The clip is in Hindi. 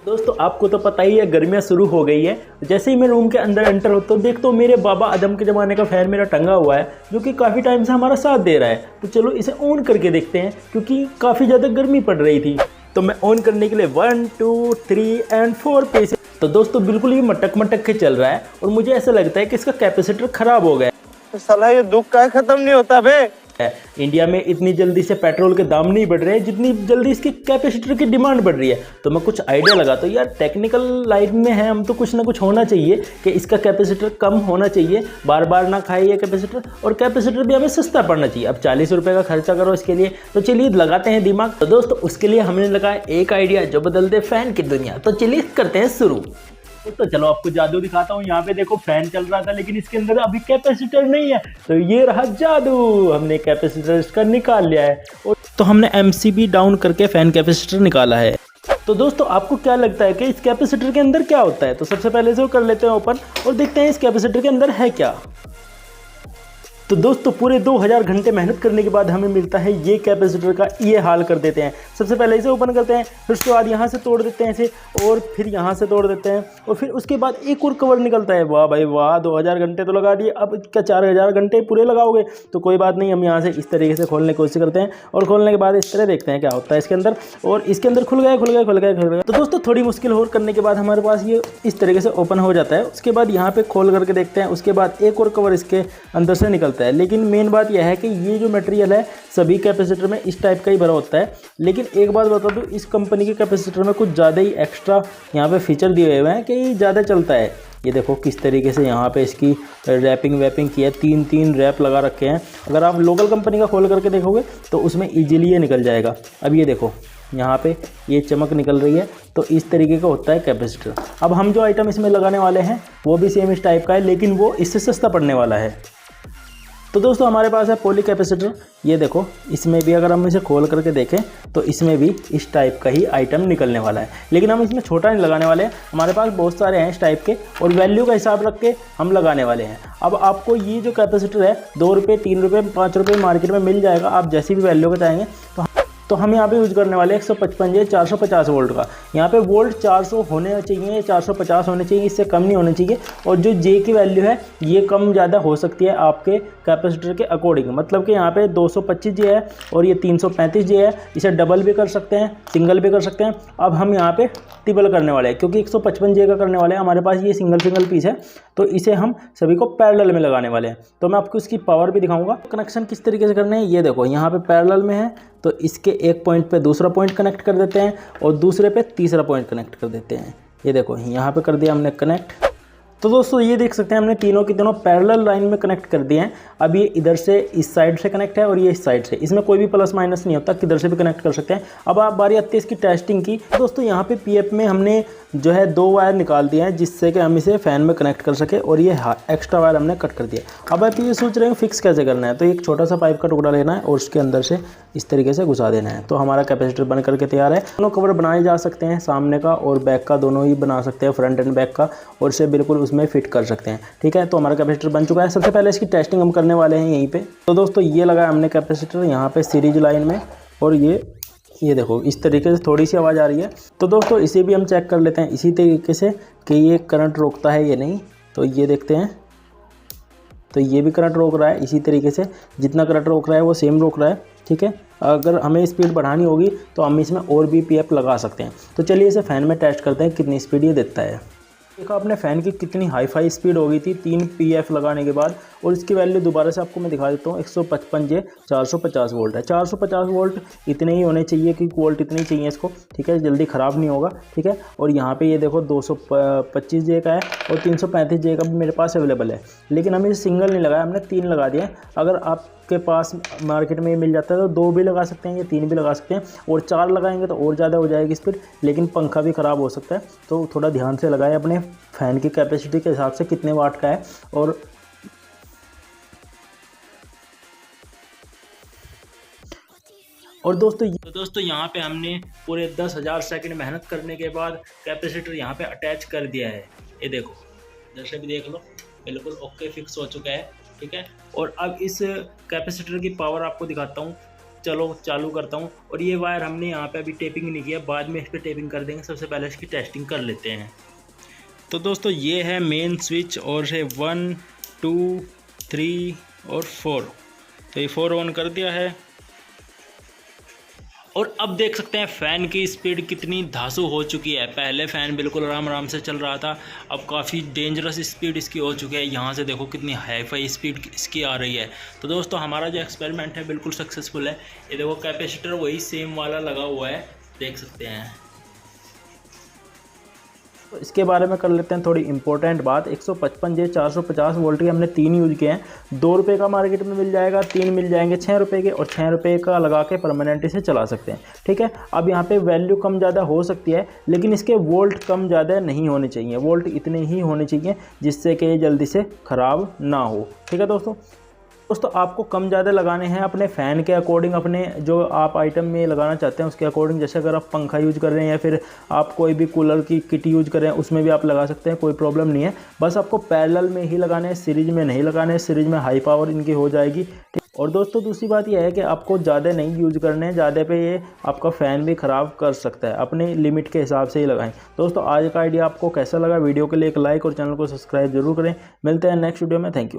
दोस्तों आपको तो पता ही है गर्मियाँ शुरू हो गई है। जैसे ही मैं रूम के अंदर एंटर होता हूँ देखता हूँ मेरे बाबा आदम के ज़माने का फ़ैन मेरा टंगा हुआ है, जो कि काफ़ी टाइम से हमारा साथ दे रहा है। तो चलो इसे ऑन करके देखते हैं, क्योंकि काफ़ी ज़्यादा गर्मी पड़ रही थी। तो मैं ऑन करने के लिए 1 2 3 एंड 4 पे से तो दोस्तों बिल्कुल ये मटक मटक के चल रहा है और मुझे ऐसा लगता है कि इसका कैपेसिटर ख़राब हो गया है। साला ये दुख का खत्म नहीं होता बे। इंडिया में इतनी जल्दी से पेट्रोल के दाम नहीं बढ़ रहे हैं जितनी जल्दी इसकी कैपेसिटर की डिमांड बढ़ रही है। तो मैं कुछ आइडिया लगाता हूँ, यार टेक्निकल लाइफ में है हम, तो कुछ ना कुछ होना चाहिए कि इसका कैपेसिटर कम होना चाहिए, बार बार ना खाए ये कैपेसिटर, और कैपेसिटर भी हमें सस्ता पड़ना चाहिए। अब 40 रुपये का खर्चा करो इसके लिए, तो चलिए लगाते हैं दिमाग। तो दोस्तों उसके लिए हमने लगाया एक आइडिया जो बदल दे फैन की दुनिया। तो चलिए करते हैं शुरू। तो चलो आपको जादू दिखाता हूँ। यहाँ पे देखो फैन चल रहा था लेकिन इसके अंदर अभी कैपेसिटर नहीं है, तो ये रहा जादू। हमने कैपेसिटर इसका निकाल लिया है और तो हमने एमसीबी डाउन करके फैन कैपेसिटर निकाला है। तो दोस्तों आपको क्या लगता है कि इस कैपेसिटर के अंदर क्या होता है? तो सबसे पहले से वो कर लेते हैं ओपन और देखते हैं इस कैपेसिटर के अंदर है क्या। तो दोस्तों पूरे 2000 घंटे मेहनत करने के बाद हमें मिलता है ये कैपेसिटर का ये हाल कर देते हैं। सबसे पहले इसे ओपन करते हैं, फिर उसके बाद यहाँ से तोड़ देते हैं इसे, और फिर यहाँ से तोड़ देते हैं, और फिर उसके बाद एक और कवर निकलता है। वाह भाई वाह, 2000 घंटे तो लगा दिए, अब क्या 4000 घंटे पूरे लगाओगे? तो कोई बात नहीं, हम यहाँ से इस तरीके से खोलने की कोशिश करते हैं और खोलने के बाद इस तरह देखते हैं क्या होता है इसके अंदर। और इसके अंदर खुल गया। तो दोस्तों थोड़ी मुश्किल और करने के बाद हमारे पास ये इस तरीके से ओपन हो जाता है। उसके बाद यहाँ पे खोल करके देखते हैं, उसके बाद एक और कवर इसके अंदर से निकलता है। लेकिन मेन बात यह है कि ये जो मटेरियल है सभी कैपेसिटर में इस टाइप का ही भरा होता है। लेकिन एक बात बता दूं, इस कंपनी के कैपेसिटर में कुछ ज़्यादा ही एक्स्ट्रा यहाँ पे फीचर दिए हुए हैं कि ये ज़्यादा चलता है। ये देखो किस तरीके से यहाँ पे इसकी रैपिंग वैपिंग की है, 3 रैप लगा रखे हैं। अगर आप लोकल कंपनी का खोल करके देखोगे तो उसमें ईजिली ये निकल जाएगा। अब ये देखो यहाँ पे ये चमक निकल रही है, तो इस तरीके का होता है कैपेसिटर। अब हम जो आइटम इसमें लगाने वाले हैं वो भी सेम इस टाइप का है, लेकिन वो इससे सस्ता पड़ने वाला है। तो दोस्तों हमारे पास है पॉली कैपेसिटर। ये देखो इसमें भी अगर हम इसे खोल करके देखें तो इसमें भी इस टाइप का ही आइटम निकलने वाला है, लेकिन हम इसमें छोटा नहीं लगाने वाले हैं। हमारे पास बहुत सारे हैं इस टाइप के और वैल्यू का हिसाब रख के हम लगाने वाले हैं। अब आपको ये जो कैपेसिटर है 2 रुपये 3 रुपये 5 रुपये मार्केट में मिल जाएगा, आप जैसी भी वैल्यू का चाहेंगे। तो हम यहाँ पे यूज़ करने वाले 155 या 450 वोल्ट का। यहाँ पे वोल्ट 400 होने चाहिए, 450 होने चाहिए, इससे कम नहीं होने चाहिए। और जो जे की वैल्यू है ये कम ज़्यादा हो सकती है आपके कैपेसिटर के अकॉर्डिंग। मतलब कि यहाँ पे 225 जे है और ये 335 जे है, इसे डबल भी कर सकते हैं, सिंगल भी कर सकते हैं। अब हम यहाँ पे ट्रिपल करने वाले हैं, क्योंकि 155 जे का करने वाले हैं। हमारे पास ये सिंगल पीस है, तो इसे हम सभी को पैरेलल में लगाने वाले हैं। तो मैं आपको इसकी पावर भी दिखाऊंगा। कनेक्शन किस तरीके से करने हैं ये देखो, यहाँ पे पैरेलल में है तो इसके एक पॉइंट पे दूसरा पॉइंट कनेक्ट कर देते हैं और दूसरे पे तीसरा पॉइंट कनेक्ट कर देते हैं। ये देखो यहाँ पे कर दिया हमने कनेक्ट। तो दोस्तों ये देख सकते हैं हमने तीनों की तीनों पैरेलल लाइन में कनेक्ट कर दिए हैं। अब ये इधर से इस साइड से कनेक्ट है और ये इस साइड से, इसमें कोई भी प्लस माइनस नहीं होता, किधर से भी कनेक्ट कर सकते हैं। अब आप बारी आती है इसकी टेस्टिंग की। दोस्तों यहाँ पे पीएफ में हमने जो है 2 वायर निकाल दिए हैं जिससे कि हम इसे फैन में कनेक्ट कर सके, और ये एक्स्ट्रा वायर हमने कट कर दिया। अब आप ये सोच रहे हो फिक्स कैसे करना है, तो एक छोटा सा पाइप का टुकड़ा लेना है और उसके अंदर से इस तरीके से घुसा देना है। तो हमारा कैपेसिटर बन करके तैयार है। दोनों कवर बनाए जा सकते हैं, सामने का और बैक का दोनों ही बना सकते हैं, फ्रंट एंड बैक का, और इसे बिल्कुल उसमें फिट कर सकते हैं। ठीक है, तो हमारा कैपेसिटर बन चुका है। सबसे पहले इसकी टेस्टिंग हम करने वाले हैं यहीं पे। तो दोस्तों ये लगाया हमने कैपेसिटर यहाँ पे सीरीज लाइन में, और ये देखो इस तरीके से थोड़ी सी आवाज़ आ रही है। तो दोस्तों इसे भी हम चेक कर लेते हैं इसी तरीके से कि ये करंट रोकता है या नहीं। तो ये देखते हैं, तो ये भी करंट रोक रहा है इसी तरीके से, जितना करंट रोक रहा है वो सेम रोक रहा है। ठीक है, अगर हमें स्पीड बढ़ानी होगी तो हम इसमें और भी पीएफ लगा सकते हैं। तो चलिए इसे फैन में टेस्ट करते हैं कितनी स्पीड ये देता है। देखो अपने फ़ैन की कितनी हाई फाई स्पीड हो गई थी 3 पीएफ लगाने के बाद, और इसकी वैल्यू दोबारा से आपको मैं दिखा देता हूँ। 155 जे 450 वोल्ट है। 450 वोल्ट इतने ही होने चाहिए, क्योंकि वोल्ट इतने ही चाहिए इसको। ठीक है, जल्दी ख़राब नहीं होगा। ठीक है, और यहाँ पे ये देखो 225 जे का है और 335 जे का भी मेरे पास अवेलेबल है, लेकिन हमें सिंगल नहीं लगाया, हमने 3 लगा दिया। अगर आपके पास मार्केट में मिल जाता है तो 2 भी लगा सकते हैं या 3 भी लगा सकते हैं, और 4 लगाएंगे तो और ज़्यादा हो जाएगी स्पीड, लेकिन पंखा भी ख़राब हो सकता है। तो थोड़ा ध्यान से लगाएं अपने फ़ैन की कैपेसिटी के हिसाब से कितने वाट का है। और दोस्तों यहाँ पे हमने पूरे 10,000 सेकंड मेहनत करने के बाद कैपेसिटर यहाँ पे अटैच कर दिया है। ये देखो इधर से भी देख लो, बिल्कुल ओके फिक्स हो चुका है। ठीक है, और अब इस कैपेसिटर की पावर आपको दिखाता हूँ। चलो चालू करता हूँ। और ये वायर हमने यहाँ पे अभी टेपिंग नहीं किया, बाद में इस पर टेपिंग कर देंगे। सबसे पहले इसकी टेस्टिंग कर लेते हैं। तो दोस्तों ये है मेन स्विच और है 1 2 3 और 4। तो ये 4 ऑन कर दिया है और अब देख सकते हैं फ़ैन की स्पीड कितनी धांसू हो चुकी है। पहले फ़ैन बिल्कुल आराम आराम से चल रहा था, अब काफ़ी डेंजरस स्पीड इसकी हो चुकी है। यहाँ से देखो कितनी हाई फाई स्पीड इसकी आ रही है। तो दोस्तों हमारा जो एक्सपेरिमेंट है बिल्कुल सक्सेसफुल है। ये देखो कैपेसिटर वही सेम वाला लगा हुआ है, देख सकते हैं। तो इसके बारे में कर लेते हैं थोड़ी इंपॉर्टेंट बात। 155J 450 वोल्ट के हमने 3 यूज़ किए हैं। 2 रुपये का मार्केट में मिल जाएगा, 3 मिल जाएंगे 6 रुपये के, और 6 रुपये का लगा के परमानेंट इसे चला सकते हैं। ठीक है, अब यहाँ पे वैल्यू कम ज़्यादा हो सकती है, लेकिन इसके वोल्ट कम ज़्यादा नहीं होने चाहिए। वोल्ट इतने ही होने चाहिए जिससे कि ये जल्दी से ख़राब ना हो। ठीक है दोस्तों, आपको कम ज़्यादा लगाने हैं अपने फ़ैन के अकॉर्डिंग, अपने जो आप आइटम में लगाना चाहते हैं उसके अकॉर्डिंग। जैसे अगर आप पंखा यूज़ कर रहे हैं या फिर आप कोई भी कूलर की किट यूज़ कर रहे हैं, उसमें भी आप लगा सकते हैं, कोई प्रॉब्लम नहीं है। बस आपको पैरेलल में ही लगाने हैं, सीरीज में नहीं लगाने हैं। सीरीज में हाई पावर इनकी हो जाएगी। ठीक। और दोस्तों दूसरी बात यह है कि आपको ज़्यादा नहीं यूज़ करने हैं, ज़्यादा पे ये आपका फ़ैन भी ख़राब कर सकता है। अपने लिमिट के हिसाब से ही लगाएं। दोस्तों आज का आइडिया आपको कैसा लगा? वीडियो के लिए एक लाइक और चैनल को सब्सक्राइब जरूर करें। मिलते हैं नेक्स्ट वीडियो में। Thank you.